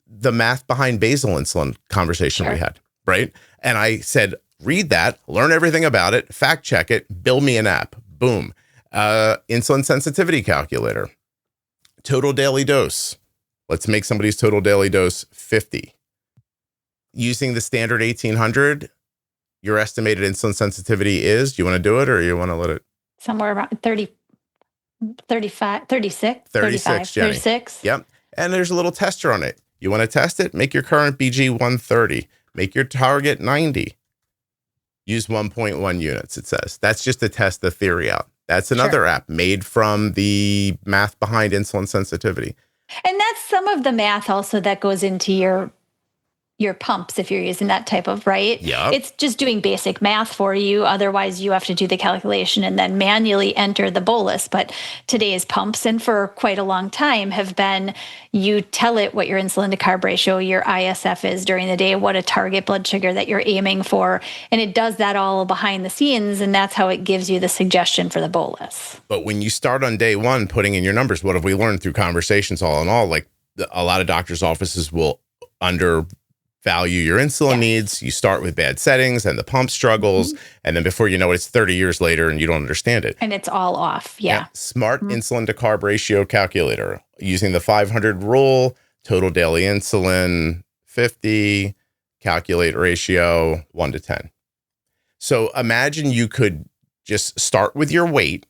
the math behind basal insulin conversation we had, right? And I said, read that, learn everything about it, fact check it, build me an app. Boom. Insulin sensitivity calculator. Total daily dose. Let's make somebody's total daily dose 50. Using the standard 1800, your estimated insulin sensitivity is, do you want to do it, or you want to let it? Somewhere around 30, 35, 36, 36, Jenny. 36. Yep. And there's a little tester on it. You want to test it? Make your current BG 130. Make your target 90. Use 1.1 units, it says. That's just to test the theory out. That's another app made from the math behind insulin sensitivity. And that's some of the math also that goes into your pumps if you're using that type of, right? Yep. It's just doing basic math for you. Otherwise, you have to do the calculation and then manually enter the bolus. But today's pumps, and for quite a long time, have been you tell it what your insulin to carb ratio, your ISF is during the day, what a target blood sugar that you're aiming for. And it does that all behind the scenes. And that's how it gives you the suggestion for the bolus. But when you start on day one, putting in your numbers, what have we learned through conversations all in all? Like a lot of doctors' offices will undervalue your insulin needs. You start with bad settings and the pump struggles. And then before you know it, it's 30 years later and you don't understand it. And it's all off. Yeah. Smart insulin to carb ratio calculator using the 500 rule, total daily insulin 50, calculate ratio 1 to 10. So imagine you could just start with your weight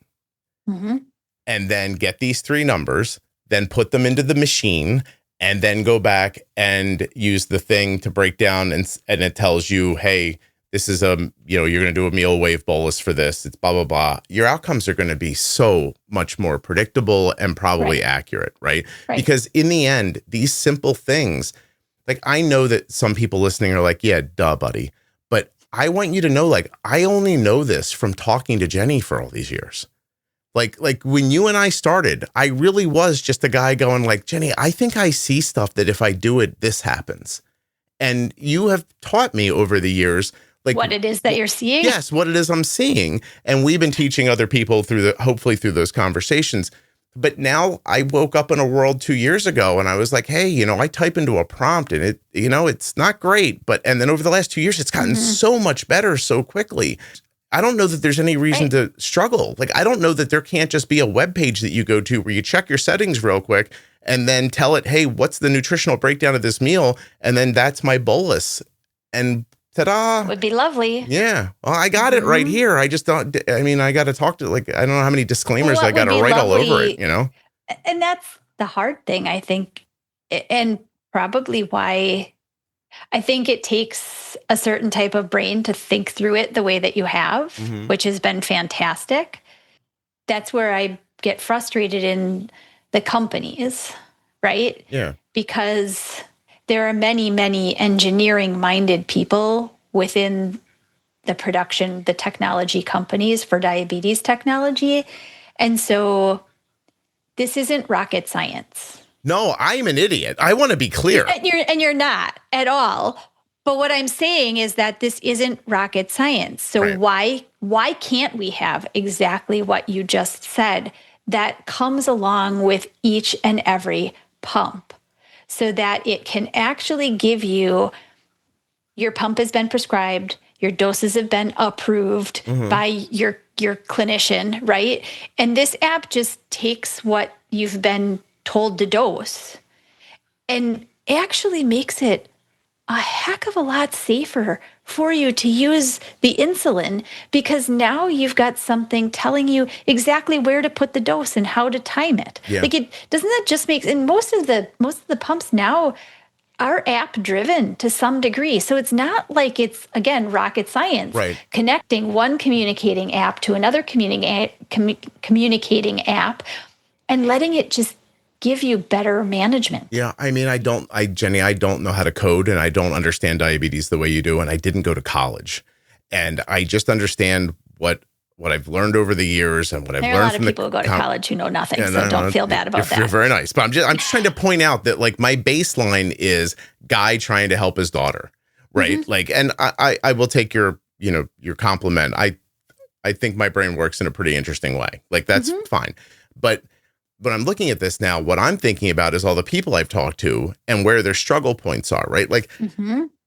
and then get these three numbers, then put them into the machine, and then go back and use the thing to break down and it tells you, hey, this is you're going to do a meal wave bolus for this. It's blah, blah, blah. Your outcomes are going to be so much more predictable and probably accurate, right? Because in the end, these simple things, like I know that some people listening are like, yeah, duh, buddy. But I want you to know, like, I only know this from talking to Jenny for all these years. Like when you and I started, I really was just a guy going like, Jenny, I think I see stuff that if I do it, this happens. And you have taught me over the years, like what it is that you're seeing. Yes, what it is I'm seeing. And we've been teaching other people hopefully through those conversations. But now I woke up in a world 2 years ago and I was like, hey, I type into a prompt and it's not great. And then over the last 2 years, it's gotten so much better so quickly. I don't know that there's any reason to struggle. Like, I don't know that there can't just be a web page that you go to where you check your settings real quick and then tell it, hey, what's the nutritional breakdown of this meal? And then that's my bolus. And ta-da. Would be lovely. Yeah. Well, I got it right here. I just don't, I got to talk to, I don't know how many disclaimers I got to write all over it, And that's the hard thing, I think. And probably why I think it takes a certain type of brain to think through it the way that you have, which has been fantastic. That's where I get frustrated in the companies, right? Yeah. Because there are many, many engineering-minded people within the technology companies for diabetes technology. And so this isn't rocket science. No, I'm an idiot. I want to be clear. And you're not at all. But what I'm saying is that this isn't rocket science. So why can't we have exactly what you just said that comes along with each and every pump so that it can actually give you, your pump has been prescribed, your doses have been approved by your clinician, right? And this app just takes what you've been told to dose and actually makes it a heck of a lot safer for you to use the insulin, because now you've got something telling you exactly where to put the dose and how to time it. Like, it doesn't that just make, and most of the pumps now are app driven to some degree. So it's not like it's, again, rocket science. Connecting one communicating app to another communicating app and letting it just give you better management. Yeah. Jenny, I don't know how to code and I don't understand diabetes the way you do. And I didn't go to college. And I just understand what I've learned over the years and what I've learned from There are a lot of people who go to college who know nothing. So don't feel bad about that. You're very nice. But I'm just trying to point out that, like, my baseline is guy trying to help his daughter. Right. Like, and I will take your compliment. I think my brain works in a pretty interesting way. Like, that's fine. But when I'm looking at this now, what I'm thinking about is all the people I've talked to and where their struggle points are, right? Like,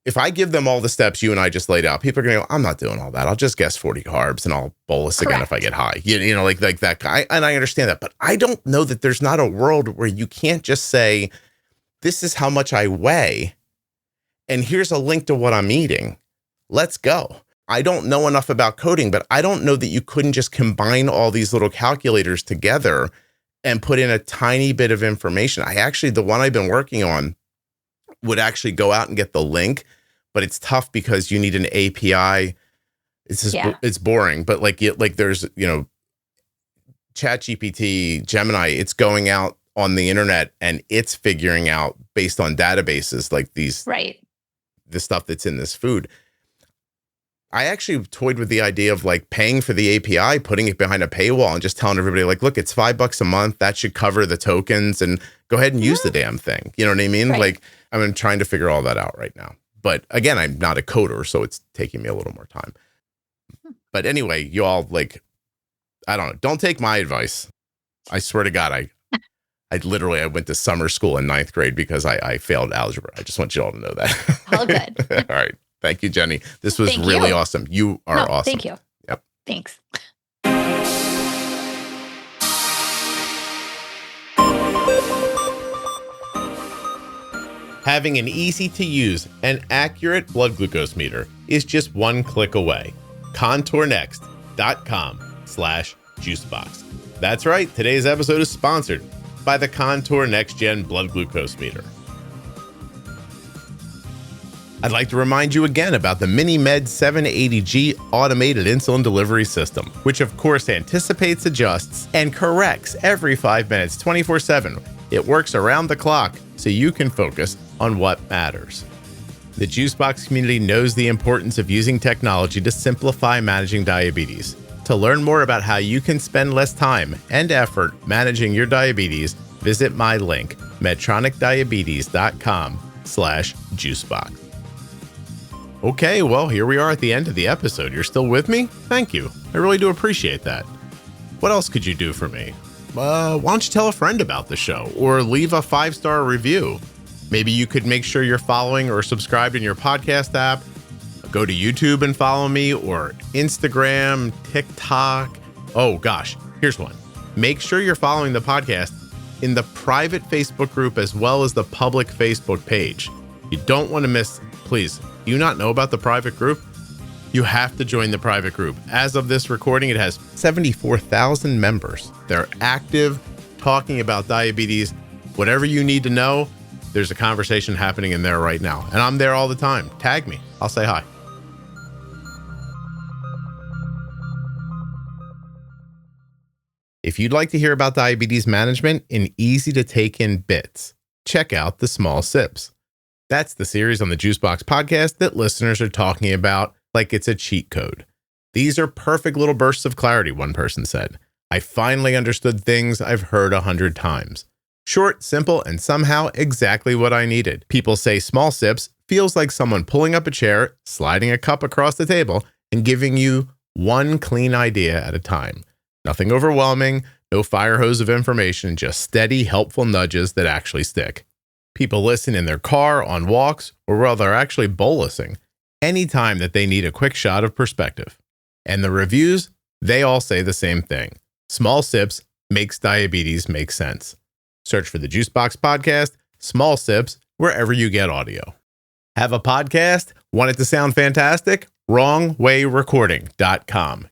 if I give them all the steps you and I just laid out, people are going to go, I'm not doing all that. I'll just guess 40 carbs and I'll bolus again if I get high. Like that guy. And I understand that. But I don't know that there's not a world where you can't just say, this is how much I weigh, and here's a link to what I'm eating. Let's go. I don't know enough about coding, but I don't know that you couldn't just combine all these little calculators together and put in a tiny bit of information. The one I've been working on would actually go out and get the link, but it's tough because you need an API. It's boring, but there's, ChatGPT, Gemini, it's going out on the internet and it's figuring out based on databases like these, Right. the stuff that's in this food. I actually toyed with the idea of like paying for the API, putting it behind a paywall and just telling everybody like, look, it's $5 a month. That should cover the tokens and go ahead and use the damn thing. You know what I mean? Right. Like I'm trying to figure all that out right now. But again, I'm not a coder, so it's taking me a little more time. But anyway, you all like, I don't know. Don't take my advice. I swear to God, I went to summer school in 9th grade because I failed algebra. I just want you all to know that. All good. All right. Thank you, Jenny. This was really awesome. You are awesome. Thank you. Yep. Thanks. Having an easy-to-use and accurate blood glucose meter is just one click away. ContourNext.com/juicebox. That's right. Today's episode is sponsored by the Contour NextGen blood glucose meter. I'd like to remind you again about the MiniMed 780G automated insulin delivery system, which of course anticipates, adjusts, and corrects every 5 minutes, 24/7. It works around the clock so you can focus on what matters. The Juicebox community knows the importance of using technology to simplify managing diabetes. To learn more about how you can spend less time and effort managing your diabetes, visit my link, medtronicdiabetes.com/juicebox. Okay, well, here we are at the end of the episode. You're still with me? Thank you. I really do appreciate that. What else could you do for me? Why don't you tell a friend about the show or leave a 5-star review? Maybe you could make sure you're following or subscribed in your podcast app. Go to YouTube and follow me, or Instagram, TikTok. Oh gosh, here's one. Make sure you're following the podcast in the private Facebook group as well as the public Facebook page. You don't want to miss, please. Do you not know about the private group? You have to join the private group. As of this recording, it has 74,000 members. They're active, talking about diabetes. Whatever you need to know, there's a conversation happening in there right now. And I'm there all the time. Tag me. I'll say hi. If you'd like to hear about diabetes management in easy to take in bits, check out the Small Sips. That's the series on the Juicebox podcast that listeners are talking about like it's a cheat code. These are perfect little bursts of clarity, one person said. I finally understood things I've heard 100 times. Short, simple, and somehow exactly what I needed. People say Small Sips feels like someone pulling up a chair, sliding a cup across the table, and giving you one clean idea at a time. Nothing overwhelming, no fire hose of information, just steady, helpful nudges that actually stick. People listen in their car, on walks, or while they're actually bolusing, anytime that they need a quick shot of perspective. And the reviews, they all say the same thing. Small Sips makes diabetes make sense. Search for the Juicebox Podcast, Small Sips, wherever you get audio. Have a podcast? Want it to sound fantastic? WrongWayRecording.com.